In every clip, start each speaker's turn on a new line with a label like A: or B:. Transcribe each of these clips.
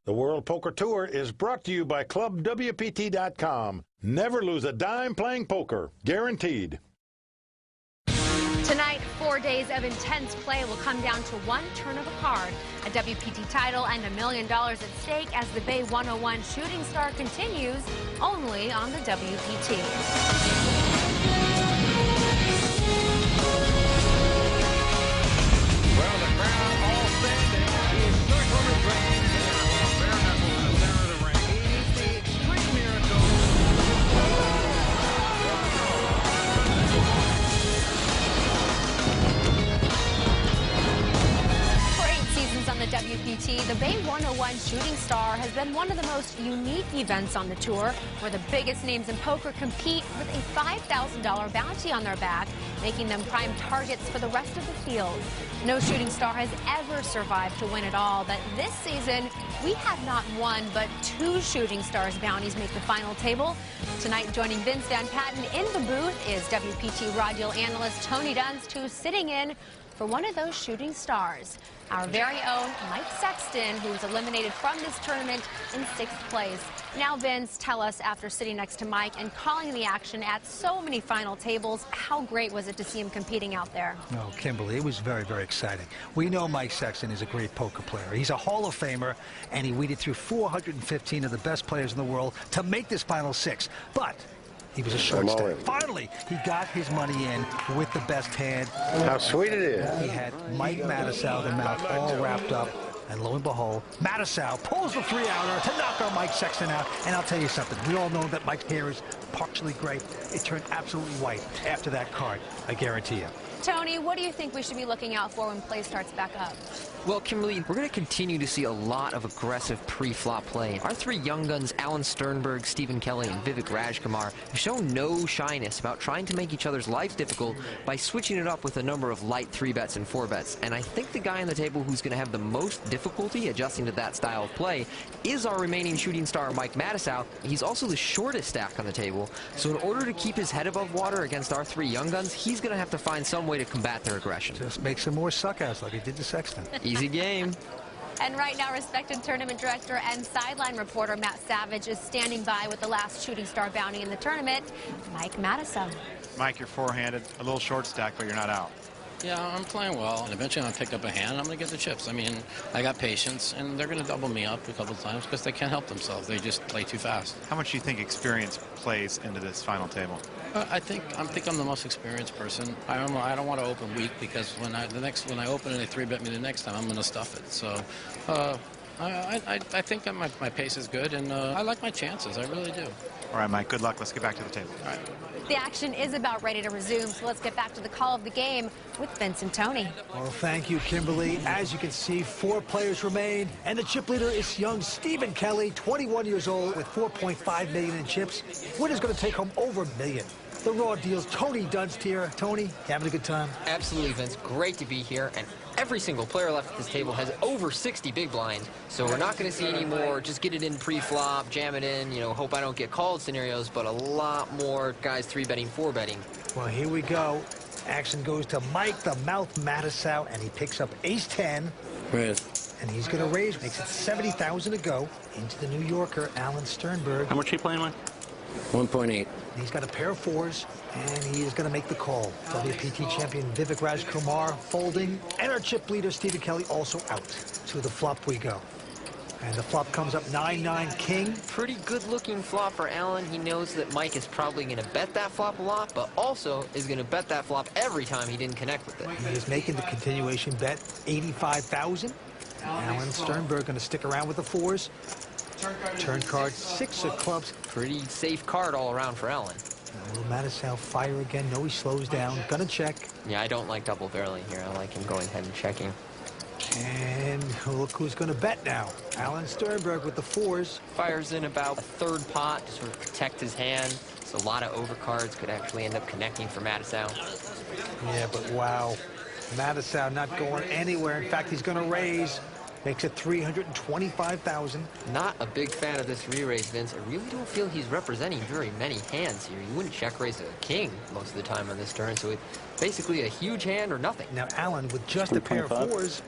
A: The World Poker Tour is brought to you by ClubWPT.com. Never lose a dime playing poker. Guaranteed.
B: Tonight, 4 days of intense play will come down to one turn of a card. A WPT title and $1 million at stake as the Bay 101 Shooting Star continues only on the WPT.
C: Well, the crowd all standing. He is circling the ring. Bare knuckles in the center of the ring. He is the extreme miracle.
B: For 8 seasons on the WPT, the Bay 101 Shooting Star has been one of the most unique events on the tour, where the biggest names in poker compete with a $5,000 bounty on their back, making them prime targets for the rest of the field. No shooting star has ever survived to win it all, but this season, we had not one, but 2 shooting stars bounties make the final table. Tonight, joining Vince Van Patten in the booth is WPT Raw Deal analyst Tony Dunst, who's sitting in for one of those shooting stars, our very own Mike Sexton, who was eliminated from this tournament in 6th place. Now, Vince, tell us, after sitting next to Mike and calling the action at so many final tables, how great was it to see him competing out there?
D: Oh, Kimberly, it was very, very exciting. We know Mike Sexton is a great poker player. He's a Hall of Famer, and he weeded through 415 of the best players in the world to make this final 6. But he was a short stack. Finally, he got his money in with the best hand.
E: How sweet it is.
D: He had Mike Matusow, the mouth all wrapped up. And lo and behold, Matusow pulls the 3-outer to knock our Mike Sexton out. And I'll tell you something. We all know that Mike's hair is partially gray. It turned absolutely white after that card, I guarantee you.
B: Tony, what do you think we should be looking out for when play starts back up?
F: Well, Kimberly, we're going to continue to see a lot of aggressive pre-flop play. Our 3 young guns, Alan Sternberg, Stephen Kelly, and Vivek Rajkumar, have shown no shyness about trying to make each other's life difficult by switching it up with a number of light 3-bets and 4-bets. And I think the guy on the table who's going to have the most difficulty adjusting to that style of play is our remaining shooting star, Mike Matusow. He's also the shortest stack on the table, so in order to keep his head above water against our 3 young guns, he's going to have to find some way to combat their aggression.
D: Just make some more suck-outs like he did to Sexton.
F: Easy game.
B: And right now, respected tournament director and sideline reporter Matt Savage is standing by with the last shooting star bounty in the tournament, Mike Matusow.
G: Mike, you're four-handed, a little short stack, but you're not out.
H: Yeah, I'm playing well, and eventually I'm going to pick up a hand, and I'm going to get the chips. I mean, I got patience, and they're going to double me up a couple of times because they can't help themselves. They just play too fast.
G: How much do you think experience plays into this final table?
H: I think I'm the most experienced person. I don't want to open weak because when I open and they 3-bet me the next time, I'm going to stuff it. So I think my pace is good, and I like my chances. I really do.
G: All right, Mike, good luck. Let's get back to the table.
H: All right.
B: The action is about ready to resume, so let's get back to the call of the game with Vince and Tony.
D: Well, thank you, Kimberly. As you can see, 4 players remain, and the chip leader is young Stephen Kelly, 21 years old, with $4.5 million in chips. Winner's going to take home over $1 million. The Raw Deal's Tony Dunst here. Tony, you having a good time?
F: Absolutely, Vince. Great to be here. And every single player left at this table has over 60 big blinds. So we're not going to see any more just get it in pre-flop, jam it in, you know, hope I don't get called scenarios, but a lot more guys 3-betting, 4-betting.
D: Well, here we go. Action goes to Mike the Mouth Matusow, and he picks up ace-10.
H: Raise.
D: And he's going to raise, makes it $70,000 to go into the New Yorker, Alan Sternberg.
E: How much are you playing, Mike?
H: 1.8.
D: He's got a pair of 4s, and he is going to make the call. WPT champion Vivek Rajkumar folding, and our chip leader Stephen Kelly also out. To the flop we go. And the flop comes up 9-9 king.
F: Pretty good-looking flop for Alan. He knows that Mike is probably going to bet that flop a lot, but also is going to bet that flop every time he didn't connect with it.
D: He is making the continuation bet, $85,000. Alan Sternberg going to stick around with the 4s. Turn card, 6 of clubs.
F: Pretty safe card all around for Alan.
D: Will Matusow fire again? No, he slows down. Gonna check.
F: Yeah, I don't like double barreling here. I like him going ahead and checking.
D: And look who's gonna bet now. Alan Sternberg with the 4s.
F: Fires in about a 3rd pot to sort of protect his hand. So a lot of overcards could actually end up connecting for Matusow.
D: Yeah, but wow. Matusow not going anywhere. In fact, he's gonna raise. Makes it $325,000.
F: Not a big fan of this re-raise, Vince. I really don't feel he's representing very many hands here. You wouldn't check raise a king most of the time on this turn, so it's basically a huge hand or nothing.
D: Now, Alan, with just a pair of 4s,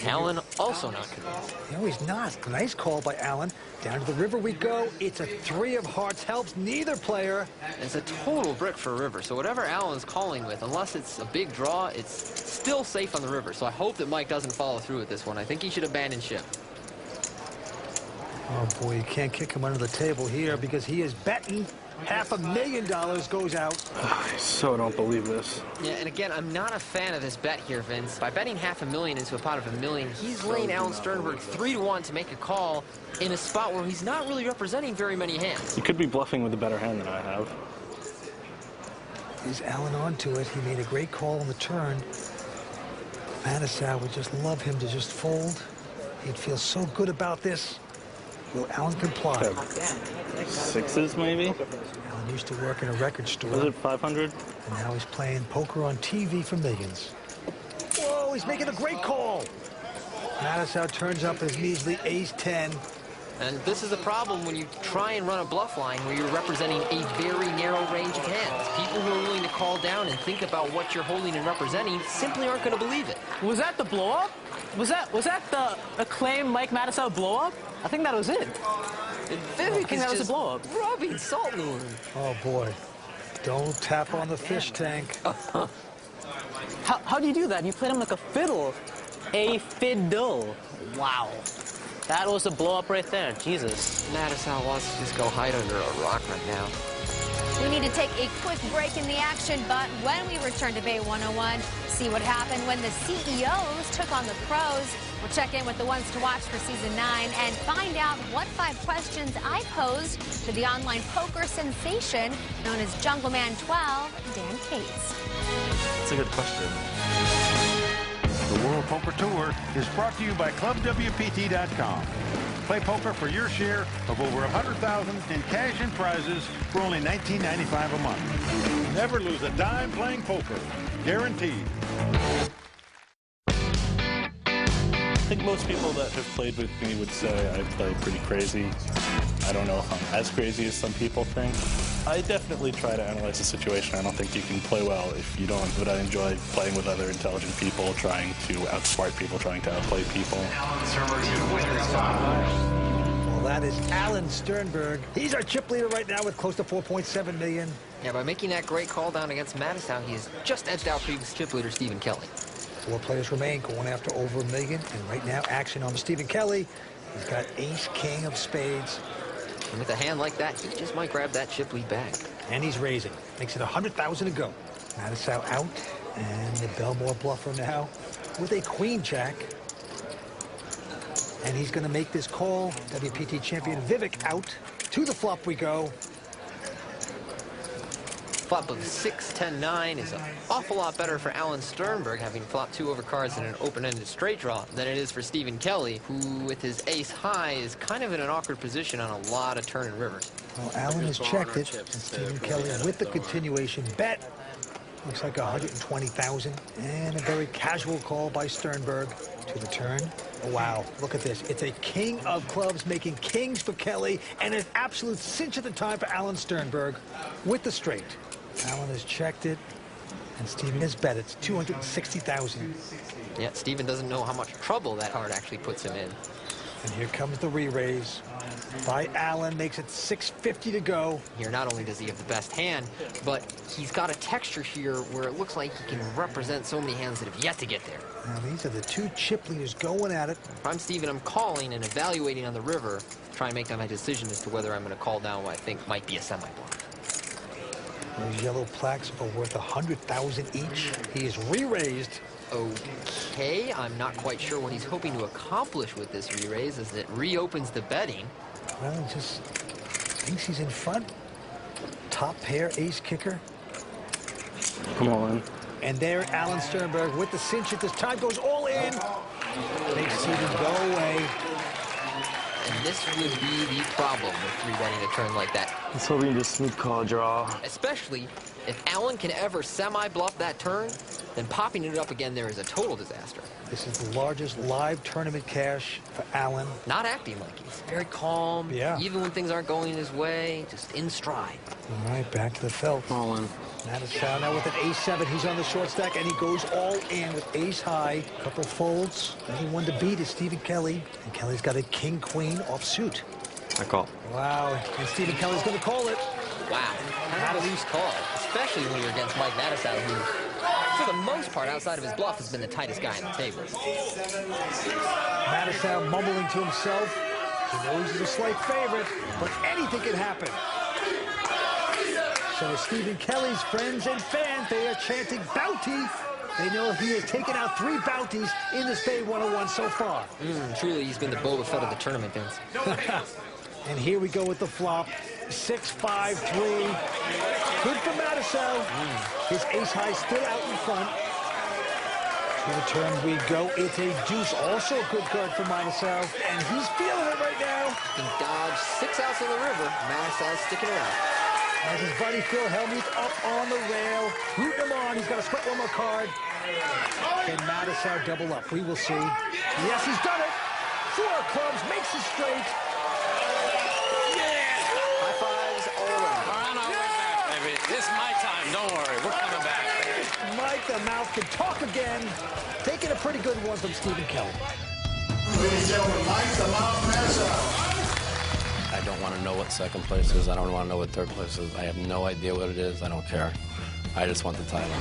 F: Alan also not convinced.
D: No, he's not. Nice call by Alan. Down to the river we go. It's a 3 of hearts. Helps neither player.
F: It's a total brick for river, so whatever Alan's calling with, unless it's a big draw, it's still safe on the river. So I hope that Mike doesn't follow through with this one. I think he should abandon ship.
D: Oh, boy, you can't kick him under the table here because he is betting. $500,000 goes out.
E: I so don't believe this.
F: Yeah, and again, I'm not a fan of this bet here, Vince. By betting $500,000 into a pot of $1 million, he's laying Alan Sternberg 3-1 to make a call in a spot where he's not really representing very many hands.
E: You could be bluffing with a better hand than I have.
D: Is Alan onto it? He made a great call on the turn. Matusow would just love him to just fold. He'd feel so good about this. Will Alan comply?
E: Sixes, maybe?
D: Alan used to work in a record store.
E: Was it 500?
D: And now he's playing poker on TV for millions. Whoa, he's making a great call. Matusow turns up his measly ace-10.
F: And this is a problem when you try and run a bluff line where you're representing a very narrow range of hands. People who are willing to call down and think about what you're holding and representing simply aren't going to believe it.
I: Was that the blow-up? Was that the acclaimed Mike Matusow blow-up? I think that was it.
F: Vivek
I: I think that was a blow-up.
F: Rubbing salt in the wound.
D: Oh, boy. Don't tap on the fish tank.
I: How do you do that? You played him like a fiddle. A fiddle. Wow. That was a blow-up right there. Jesus.
F: Matusow wants to just go hide under a rock right now.
B: We need to take a quick break in the action, but when we return to Bay 101, see what happened when the CEOs took on the pros. We'll check in with the ones to watch for Season 9 and find out what 5 questions I posed to the online poker sensation known as Jungleman 12, Dan Cates.
E: That's a good question.
A: The World Poker Tour is brought to you by ClubWPT.com. Play poker for your share of over $100,000 in cash and prizes for only $19.95 a month. Never lose a dime playing poker. Guaranteed.
E: I think most people that have played with me would say I play pretty crazy. I don't know if I'm as crazy as some people think. I definitely try to analyze the situation. I don't think you can play well if you don't, but I enjoy playing with other intelligent people, trying to outsmart people, trying to outplay people.
D: Well, that is Alan Sternberg. He's our chip leader right now with close to $4.7 million.
F: Yeah, by making that great call down against Matusow, he has just edged out previous chip leader Stephen Kelly.
D: 4 players remain going after over $1 million. And right now, action on Stephen Kelly. He's got ace-king of spades.
F: And with a hand like that, he just might grab that chip lead back.
D: And he's raising. Makes it $100,000 to go. Matusow out. And the Belmore bluffer now with a queen-jack. And he's going to make this call. WPT champion Vivek out. To the flop we go.
F: Flop of 6-10-9 is an awful lot better for Alan Sternberg, having flopped 2 overcards in an open-ended straight draw, than it is for Stephen Kelly, who, with his ace high, is kind of in an awkward position on a lot of turn and rivers.
D: Well, Alan has checked it, and Stephen Kelly with the continuation bet. Looks like $120,000, and a very casual call by Sternberg to the turn. Oh, wow, look at this. It's a king of clubs making kings for Kelly, and an absolute cinch at the time for Alan Sternberg with the straight. Alan has checked it, and Stephen has bet it. It's $260,000.
F: Yeah, Stephen doesn't know how much trouble that card actually puts him in.
D: And here comes the re-raise by Alan. Makes it $650 to go.
F: Here, not only does he have the best hand, but he's got a texture here where it looks like he can represent so many hands that have yet to get there.
D: Now, these are the 2 chip leaders going at it.
F: If I'm Stephen, I'm calling and evaluating on the river, trying to make my decision as to whether I'm going to call down what I think might be a semi-block.
D: Those yellow plaques are worth $100,000 each. He is re-raised.
F: Okay, I'm not quite sure what he's hoping to accomplish with this re-raise, as it reopens the betting.
D: Well, he just thinks he's in front. Top pair, ace kicker.
E: Come on.
D: And there, Alan Sternberg with the cinch at this time goes all in. Makes Stephen go away.
F: And this would be the problem with 3-betting a turn like that.
E: He's hoping to smooth call draw.
F: Especially if Alan can ever semi-bluff that turn, then popping it up again there is a total disaster.
D: This is the largest live tournament cash for Alan.
F: Not acting like he's very calm,
D: Yeah.
F: even when things aren't going his way, just in stride.
D: All right, back to the felt.
E: All in.
D: Mattisau now with an ace-7. He's on the short stack, and he goes all in with ace-high. Couple folds. Only one to beat is Stephen Kelly. And Kelly's got a king-queen offsuit.
J: I call.
D: Wow. And Stephen Kelly's going to call it.
F: Wow. Kind of a loose call, especially when you're against Mike Mattisau, who, for the most part, outside of his bluff, has been the tightest guy on the table.
D: Mattisau mumbling to himself. He knows he's a slight favorite, but anything can happen. So Stephen Kelly's friends and fans, they are chanting bounty. They know he has taken out 3 bounties in this Bay 101 so far.
F: Truly, he's been the Boba Fett of the tournament, Vince.
D: And here we go with the flop. 6, 5, 3. Good for Mattisau. His ace-high still out in front. To the turn we go. It's a deuce. Also a good card for Mattisau. And he's feeling it right now.
F: He dodged 6 outs on the river. Mattisau's sticking around.
D: As his buddy Phil Hellmuth up on the rail. Rooting him on. He's got to split one more card. Can Mattisau double up? We will see. Yes, he's done it. 4 clubs. Makes it straight.
F: High fives all around.
H: We're back, baby. This is my time. Don't worry. We're coming back.
D: Mike the Mouth can talk again. Taking a pretty good one from Stephen Kelly.
K: Ladies and gentlemen, Mike the Mouth Mattisau.
H: I don't want to know what second place is. I don't want to know what third place is. I have no idea what it is. I don't care. I just want the title.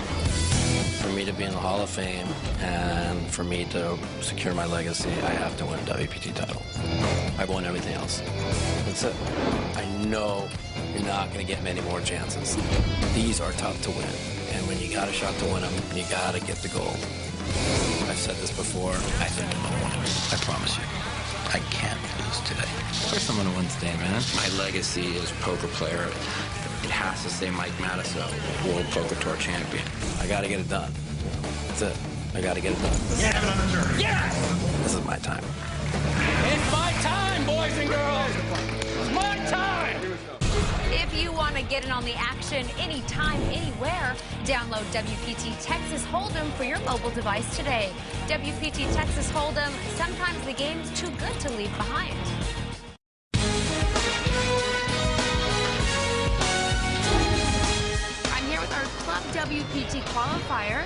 H: For me to be in the Hall of Fame and for me to secure my legacy, I have to win a WPT title. I've won everything else. That's it. I know you're not going to get many more chances. These are tough to win. And when you got a shot to win them, you got to get the gold. I've said this before. I think I'm going to win. I promise you. I can't lose today. Of course I'm going to win today, man. My legacy as a poker player, it has to say Mike Mattisau, World Poker Tour champion. I got to get it done. That's it. I got to get it done.
K: Yeah!
H: This is my time.
C: It's my time, boys and girls. It's my time.
B: If you want to get in on the action anytime, anywhere, download WPT Texas Hold'em for your mobile device today. WPT Texas Hold'em, sometimes the game's too good to leave behind. I'm here with our Club WPT qualifier,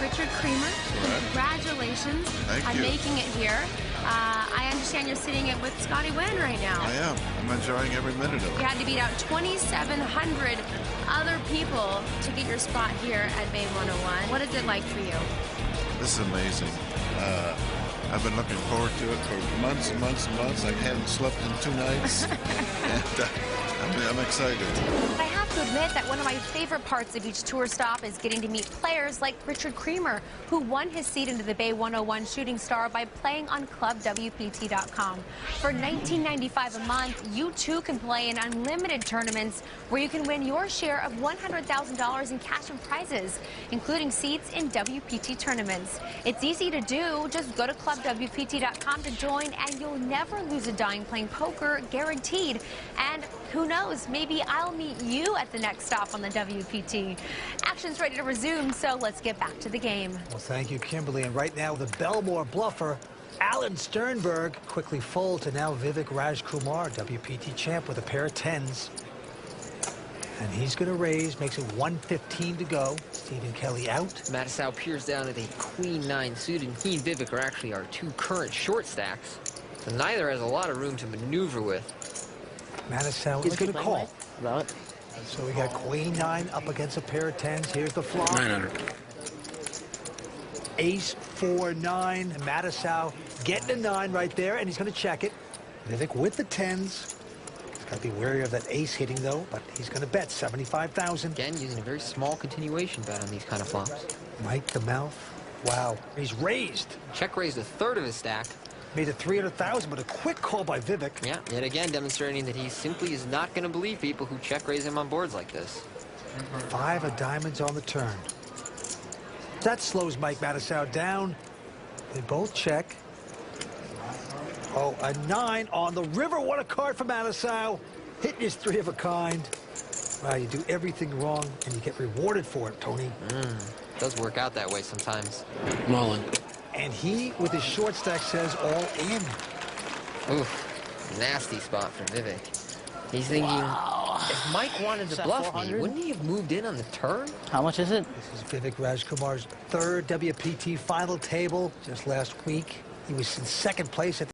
B: Richard Creamer. Congratulations on making it here. I understand you're sitting it with Scotty Nguyen right now.
L: I am. I'm enjoying every minute of it.
B: You had to beat out 2,700 other people to get your spot here at Bay 101. What is it like for you?
L: This is amazing. I've been looking forward to it for months and months and months. I hadn't slept in 2 nights. And I'm excited.
B: I have to admit that one of my favorite parts of each tour stop is getting to meet players like Richard Creamer, who won his seat into the Bay 101 Shooting Star by playing on ClubWPT.com. For $19.95 a month, you too can play in unlimited tournaments where you can win your share of $100,000 in cash and prizes, including seats in WPT tournaments. It's easy to do. Just go to ClubWPT.com to join, and you'll never lose a dime playing poker, guaranteed. And who knows, maybe I'll meet you at the next stop on the WPT. Action's ready to resume, so let's get back to the game.
D: Well, thank you, Kimberly. And right now, the Belmore bluffer, Alan Sternberg, quickly folds to now Vivek Rajkumar, WPT champ, with a pair of 10s. And he's going to raise, makes it 115 to go. Stephen Kelly out.
F: Mattisau peers down at a Queen-9 suited. He and Vivek are actually our 2 current short stacks. So neither has a lot of room to maneuver with.
D: Mattisau is going to call. So we got Queen-9 up against a pair of 10s. Here's the flop.
H: 900.
D: Ace, 4, 9. Mattisau getting a 9 right there, and he's going to check it. Vivek with the 10s. He's got to be wary of that ace hitting, though, but he's going to bet 75,000.
F: Again, using a very small continuation bet on these kind of flops.
D: Mike the Mouth. Wow. He's raised.
F: Check raised a third of his stack.
D: Made it 300,000, but a quick call by Vivek.
F: Yeah, yet again demonstrating that he simply is not going to believe people who check raise him on boards like this.
D: 5 of diamonds on the turn. That slows Mike Mattisau down. They both check. Oh, a 9 on the river. What a card for Mattisau. Hitting his 3 of a kind. Wow, you do everything wrong, and you get rewarded for it, Tony.
F: Does work out that way sometimes.
H: Mullen.
D: And he, with his short stack, says all in.
F: Oof. Nasty spot for Vivek. He's thinking, If Mike wanted to bluff me, wouldn't he have moved in on the turn?
I: How much is it?
D: This is Vivek Rajkumar's third WPT final table just last week. He was in second place at